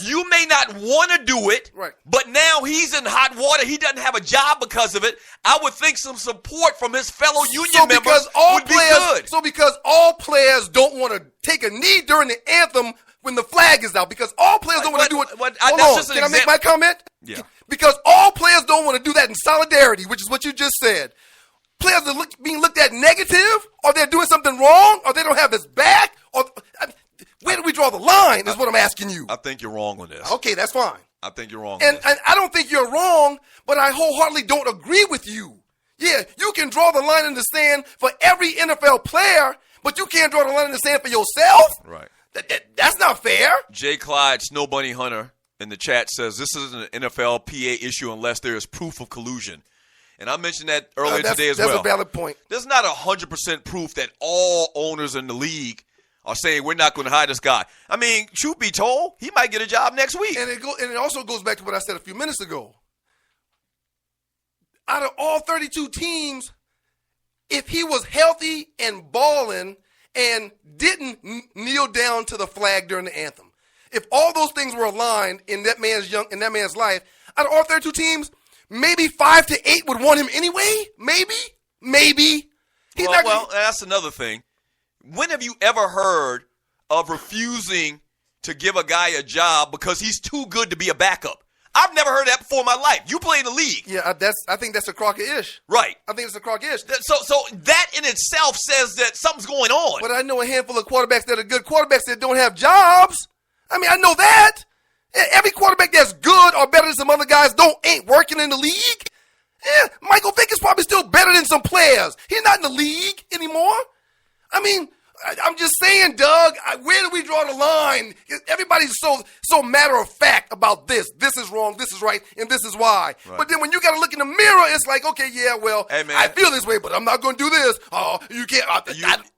You may not want to do it, right, but now he's in hot water. He doesn't have a job because of it. I would think some support from his fellow union members would be good. So because all players don't want to take a knee during the anthem when the flag is out, because all players don't want to do it. Hold on, can I make my comment? Yeah. Because all players don't want to do that in solidarity, which is what you just said. Players are being looked at negative, or they're doing something wrong, or they don't have his back, or where do we draw the line is what I'm asking you. I think you're wrong on this. Okay, that's fine. I think you're wrong. And I don't think you're wrong, but I wholeheartedly don't agree with you. Yeah, you can draw the line in the sand for every NFL player, but you can't draw the line in the sand for yourself? Right. That's not fair. J. Clyde, Snow Bunny Hunter, in the chat says, this isn't an NFLPA issue unless there is proof of collusion. And I mentioned that earlier today as well. That's a valid point. There's not 100% proof that all owners in the league are saying we're not going to hire this guy. I mean, truth be told, he might get a job next week. And it also goes back to what I said a few minutes ago. Out of all 32 teams, if he was healthy and balling and didn't kneel down to the flag during the anthem, if all those things were aligned in that man's life, out of all 32 teams, maybe 5 to 8 would want him anyway. Maybe. Well, that's another thing. When have you ever heard of refusing to give a guy a job because he's too good to be a backup? I've never heard that before in my life. You play in the league. Yeah, I think that's a crock-ish. Right. I think it's a crock-ish. So that in itself says that something's going on. But I know a handful of quarterbacks that are good quarterbacks that don't have jobs. I mean, I know that. Every quarterback that's good or better than some other guys ain't working in the league. Yeah, Michael Vick is probably still better than some players. He's not in the league anymore. I mean, I'm just saying, Doug, where do we draw the line? Everybody's so matter of fact about this. This is wrong, this is right, and this is why. Right. But then when you got to look in the mirror, it's like, okay, yeah, well, hey, man, I feel this way, but I'm not going to do this. Oh, you can't.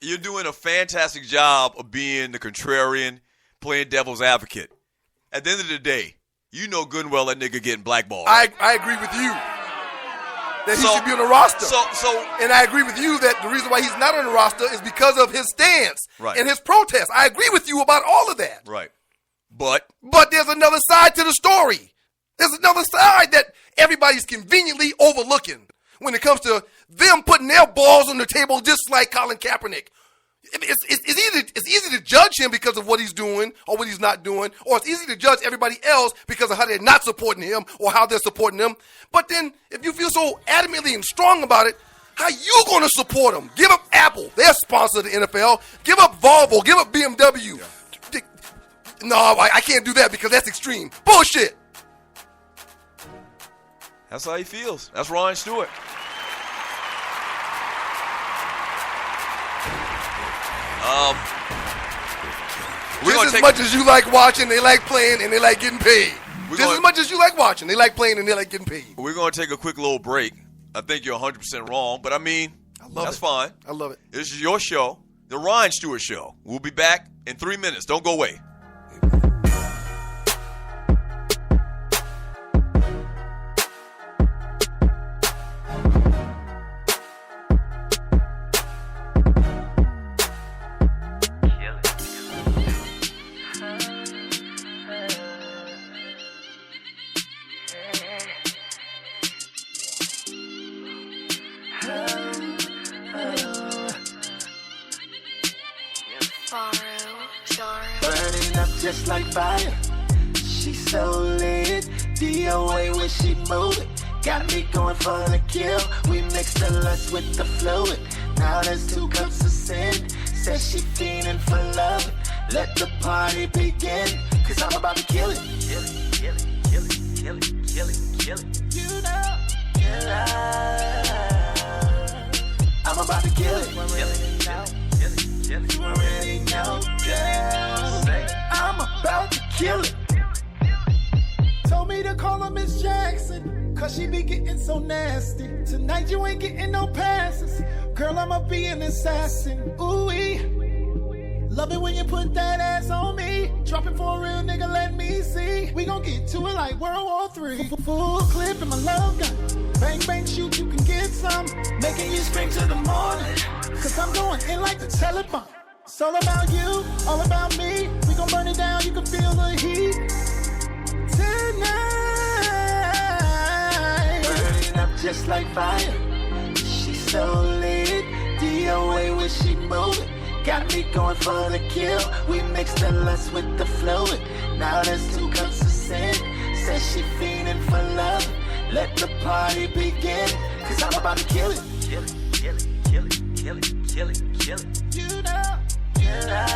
You're doing a fantastic job of being the contrarian, playing devil's advocate. At the end of the day, you know good and well that nigga getting blackballed. I agree with you. That he should be on the roster. And I agree with you that the reason why he's not on the roster is because of his stance and his protest. I agree with you about all of that. Right. But there's another side to the story. There's another side that everybody's conveniently overlooking when it comes to them putting their balls on the table just like Colin Kaepernick. It's easy to judge him because of what he's doing or what he's not doing, or it's easy to judge everybody else because of how they're not supporting him or how they're supporting him. But then if you feel so adamantly and strong about it, how you going to support him? Give up Apple. They're sponsor of the NFL. Give up Volvo. Give up BMW. Yeah. No, I can't do that because that's extreme. Bullshit. That's how he feels. That's Ryan Stewart. Just as much as you like watching, they like playing, and they like getting paid. Just as much as you like watching, they like playing, and they like getting paid. We're going to take a quick little break. I think you're 100% wrong, but I mean, that's fine. I love it. This is your show, The Ryan Stewart Show. We'll be back in 3 minutes. Don't go away. Burning up just like fire. She's so lit. DOA when she moving. Got me going for the kill. We mix the lust with the fluid. Now there's 2 cups of sin. Says she fiending for love. Let the party begin. Cause I'm about to kill it. Kill it, kill it, kill it, kill it, kill it, kill it. You know, I'm about to kill it. Kill it, kill it. You already know, girl. I'm about to kill it. Told me to call her Miss Jackson, cause she be getting so nasty. Tonight you ain't getting no passes. Girl, I'ma be an assassin. Ooh-wee. Love it when you put that ass on me. Dropping for a real nigga, let me see. We gon' get to it like World War III. Full clip in my love gun. Bang, bang, shoot, you can get some. Making you scream to the morning. Cause I'm going in like the Taliban. It's all about you, all about me. We gon' burn it down, you can feel the heat. just like fire. She's so lit, DOA when she moving. Got me going for the kill. We mix the lust with the fluid. Now there's 2 cups of sin. Says she fiending for love. Let the party begin. Cause I'm about to kill it. Kill it, kill it, kill it, kill it, kill it, kill it. You know,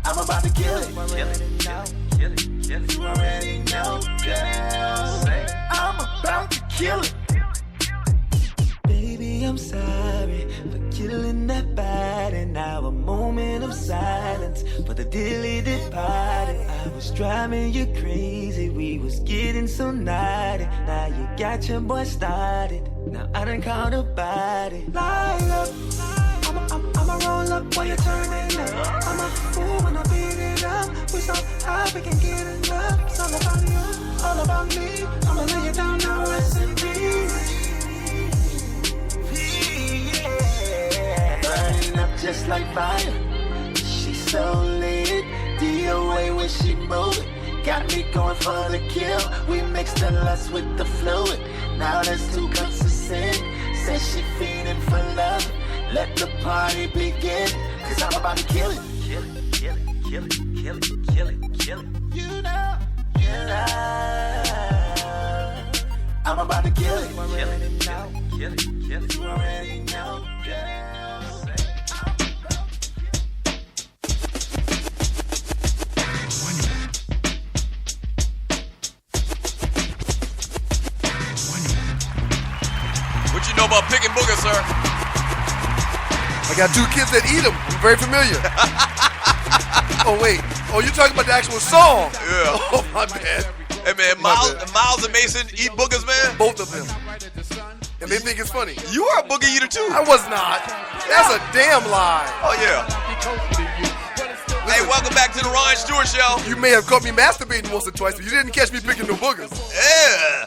I'm about to kill it. Kill it, kill it, kill it, kill it. You already know, girl. I'm about to kill it. Baby, I'm sorry for killing that body. Now a moment of silence for the deleted party. I was driving you crazy, we was getting so naughty. Now you got your boy started, now I done called a body. Light up, I'ma roll up while you're turning up. I'm a fool when I beat it up. We so high we can get enough. It's all about you, all about me. I'ma lay you down now, rest in peace. Burning up just like fire. She's so lit, DOA when she moving. Got me going for the kill. We mix the lust with the fluid. Now there's 2 cups of sin. Says she fiending for love. Let the party begin. Cause I'm about to kill it. Kill it, kill it, kill it, kill it, kill it, kill it. You know, I'm about to kill it. Kill it, kill it, kill it, kill it. You already know, girl. What you know about picking boogers, sir? I got 2 kids that eat them. I'm very familiar. Oh, wait. Oh, you're talking about the actual song? Yeah. Oh, my bad. Hey, man, Miles and Mason eat boogers, man? Both of them. And they think it's funny. You are a boogie eater, too. I was not. That's a damn lie. Oh, yeah. Hey, welcome back to the Ryan Stewart Show. You may have caught me masturbating once or twice, but you didn't catch me picking no boogers. Yeah.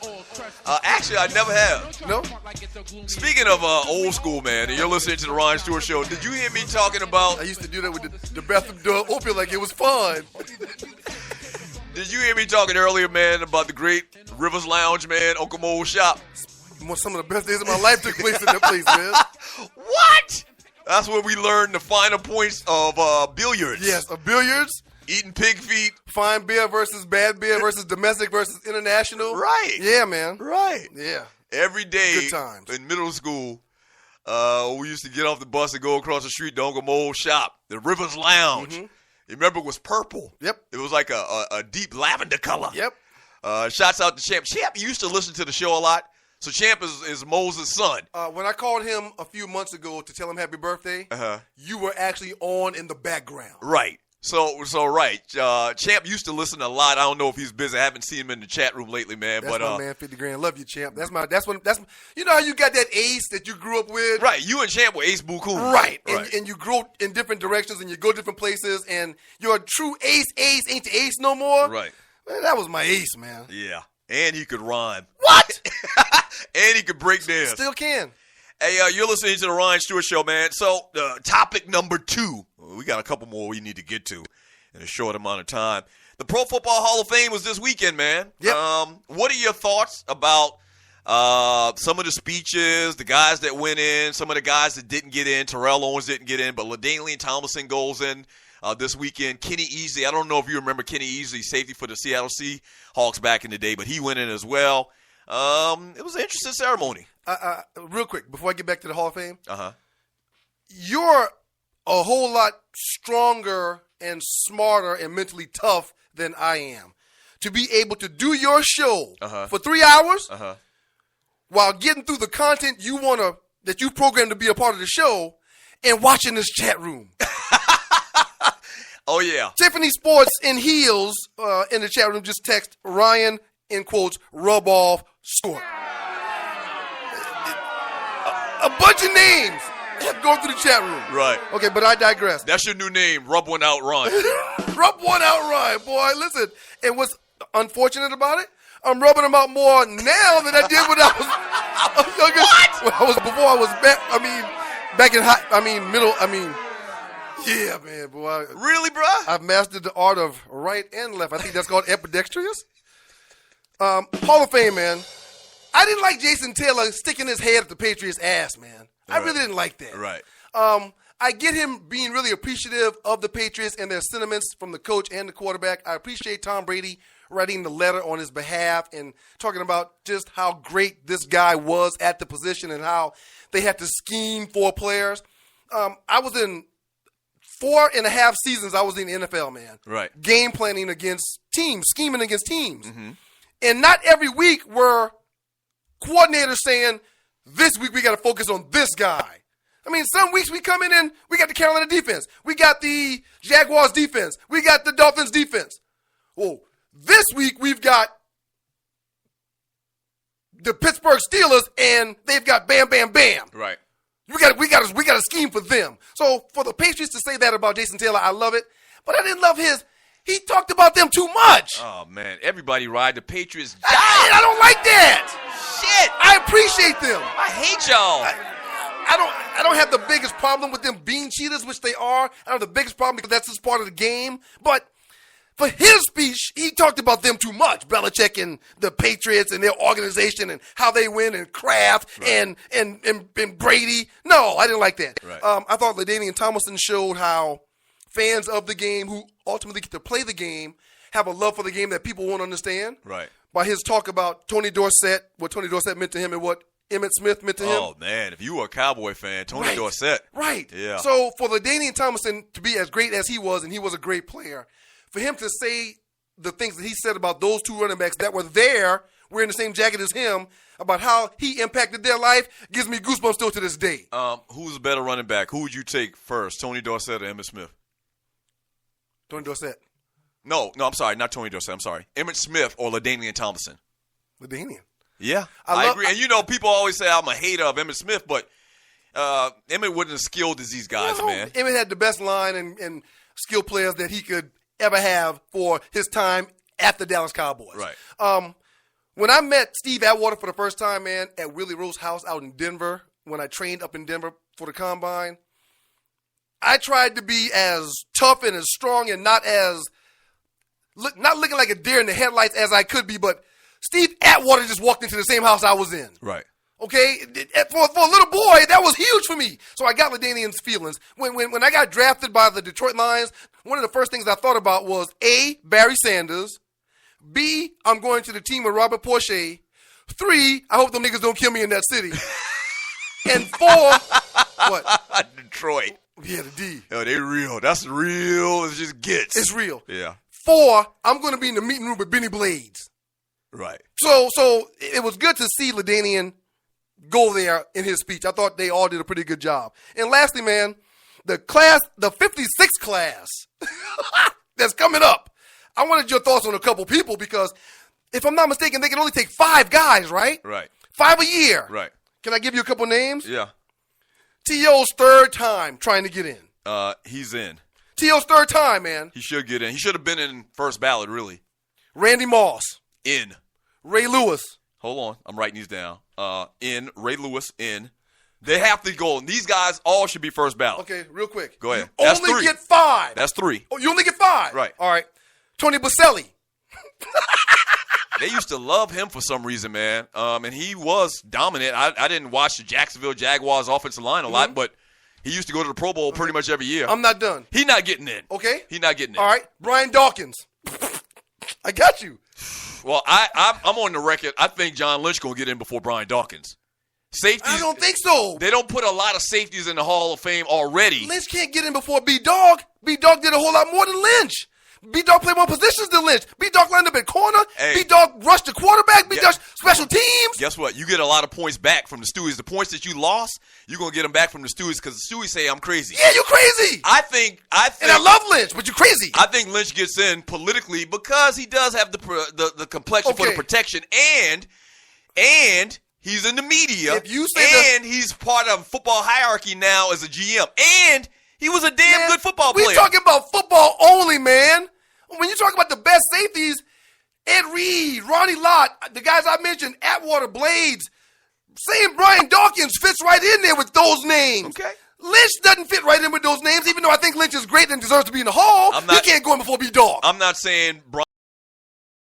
Actually, I never have. No? Speaking of old school, man, and you're listening to the Ryan Stewart Show, did you hear me talking about... I used to do that with the bathroom door open like it was fun. Did you hear me talking earlier, man, about the great Rivers Lounge, man, Uncle Mo's shop? Some of the best days of my life took place in that place, man. What? That's where we learned the finer points of billiards. Yes, of billiards. Eating pig feet. Fine beer versus bad beer versus domestic versus international. Right. Yeah, man. Right. Yeah. Every day Good times. in middle school, we used to get off the bus and go across the street to Uncle Mo's shop, the Rivers Lounge. Mm-hmm. You remember it was purple. Yep. It was like a deep lavender color. Yep. Shouts out to Champ. Champ used to listen to the show a lot. So Champ is Moses' son. When I called him a few months ago to tell him happy birthday, you were actually on in the background. Right. So right. Champ used to listen a lot. I don't know if he's busy. I haven't seen him in the chat room lately, man. That's my man, 50 grand. Love you, Champ. That's you know how you got that ace that you grew up with? Right. You and Champ were ace boo cool. Right. And you grow in different directions and you go different places and you're a true ace ain't the ace no more. Right. Man, that was my ace, man. Yeah. And he could rhyme. What? And he could break dance. Still can. Hey, you're listening to the Ryan Stewart Show, man. So, topic number 2. We got a couple more we need to get to in a short amount of time. The Pro Football Hall of Fame was this weekend, man. Yep. What are your thoughts about some of the speeches, the guys that went in, some of the guys that didn't get in? Terrell Owens didn't get in, but LaDainian Tomlinson goes in this weekend. Kenny Easley, I don't know if you remember Kenny Easley, safety for the Seattle Seahawks back in the day, but he went in as well. It was an interesting ceremony. Real quick, before I get back to the Hall of Fame, you're a whole lot stronger and smarter and mentally tough than I am. To be able to do your show for 3 hours while getting through the content that you programmed to be a part of the show and watching this chat room. Oh, yeah. Tiffany Sports in Heels in the chat room just text Ryan, in quotes, rub off, score. A bunch of names have gone through the chat room. Right. Okay, but I digress. That's your new name, Rub One Out Ryan. Rub one out, Ryan, boy. Listen, and what's unfortunate about it, I'm rubbing them out more now than I did when I was younger. What? Before I was back in middle, yeah, man, boy. Really, bro? I've mastered the art of right and left. I think that's called ambidextrous. Hall of Fame, man. I didn't like Jason Taylor sticking his head at the Patriots' ass, man. I really didn't like that. Right. I get him being really appreciative of the Patriots and their sentiments from the coach and the quarterback. I appreciate Tom Brady writing the letter on his behalf and talking about just how great this guy was at the position and how they had to scheme for players. I was in 4.5 seasons. I was in the NFL, man. Right. Game planning against teams, scheming against teams. Mm-hmm. And not every week were coordinators saying, this week we got to focus on this guy. I mean, some weeks we come in and we got the Carolina defense. We got the Jaguars defense. We got the Dolphins defense. Well, this week we've got the Pittsburgh Steelers and they've got bam, bam, bam. Right. We got a scheme for them. So for the Patriots to say that about Jason Taylor, I love it. But I didn't love he talked about them too much. Oh, man. Everybody ride the Patriots. I don't like that. Shit. I appreciate them. I hate y'all. I don't have the biggest problem with them being cheaters, which they are. I don't have the biggest problem because that's just part of the game. But for his speech, he talked about them too much. Belichick and the Patriots and their organization and how they win and Kraft and Brady. No, I didn't like that. Right. I thought LaDainian Tomlinson showed how fans of the game who ultimately get to play the game have a love for the game that people won't understand. Right. By his talk about Tony Dorsett, what Tony Dorsett meant to him and what Emmitt Smith meant to him. Oh, man. If you were a Cowboy fan, Tony Dorsett. Right. Yeah. So for LaDainian Tomlinson to be as great as he was, and he was a great player, for him to say the things that he said about those two running backs that were there, wearing the same jacket as him, about how he impacted their life, gives me goosebumps still to this day. Who's a better running back? Who would you take first, Tony Dorsett or Emmitt Smith? Tony Dorsett. No, I'm sorry. Not Tony Dorsett. I'm sorry. Emmitt Smith or LaDainian Tomlinson? LaDainian. Yeah, I agree. And, people always say I'm a hater of Emmitt Smith, but Emmitt wasn't as skilled as these guys, man. Emmitt had the best line and skill players that he could ever have for his time at the Dallas Cowboys. Right. When I met Steve Atwater for the first time, man, at Willie Rose's house out in Denver, when I trained up in Denver for the Combine, I tried to be as tough and as strong and not looking like a deer in the headlights as I could be, but Steve Atwater just walked into the same house I was in. Right. Okay? For a little boy, that was huge for me. So I got LaDainian's feelings. When I got drafted by the Detroit Lions, one of the first things I thought about was, A, Barry Sanders. B, I'm going to the team with Robert Porcher. 3, I hope them niggas don't kill me in that city. And 4, what? Detroit. Yeah, the D. Oh, they real. That's real as it just gets. It's real. Yeah. 4, I'm going to be in the meeting room with Benny Blades. Right. So it was good to see LaDainian go there in his speech. I thought they all did a pretty good job. And lastly, man, the 56th class that's coming up. I wanted your thoughts on a couple people because if I'm not mistaken, they can only take 5 guys, right? Right. 5 a year. Right. Can I give you a couple names? Yeah. T.O.'s third time trying to get in. He's in. T.O.'s third time, man. He should get in. He should have been in first ballot, really. Randy Moss. In. Ray Lewis. Hold on. I'm writing these down. In. Ray Lewis, in. They have to go. These guys all should be first ballot. Okay, real quick. Go ahead. You only get 5. That's 3. Oh, you only get 5? Right. All right. Tony Baselli. They used to love him for some reason, man. And he was dominant. I didn't watch the Jacksonville Jaguars offensive line a lot, but he used to go to the Pro Bowl pretty much every year. I'm not done. He's not getting in. Okay. He's not getting in. All right. Brian Dawkins. I got you. Well, I'm on the record. I think John Lynch going to get in before Brian Dawkins. Safeties. I don't think so. They don't put a lot of safeties in the Hall of Fame already. Lynch can't get in before B-Dog. B-Dog did a whole lot more than Lynch. B-Dog played more positions than Lynch. B-Dog lined up at corner. Hey. B-Dog rushed the quarterback. B-Dog special teams. Guess what? You get a lot of points back from the Stewies. The points that you lost, you're going to get them back from the Stewies because the Stewies say I'm crazy. Yeah, you crazy. I think. And I love Lynch, but you crazy. I think Lynch gets in politically because he does have the complexion for the protection and he's in the media. If you say he's part of football hierarchy now as a GM. And he was a damn good football player. We talking about football only, man. When you talk about the best safeties, Ed Reed, Ronnie Lott, the guys I mentioned, Atwater, Blades, saying Brian Dawkins fits right in there with those names. Okay. Lynch doesn't fit right in with those names, even though I think Lynch is great and deserves to be in the Hall. He can't go in before B-Dog. I'm not saying Brian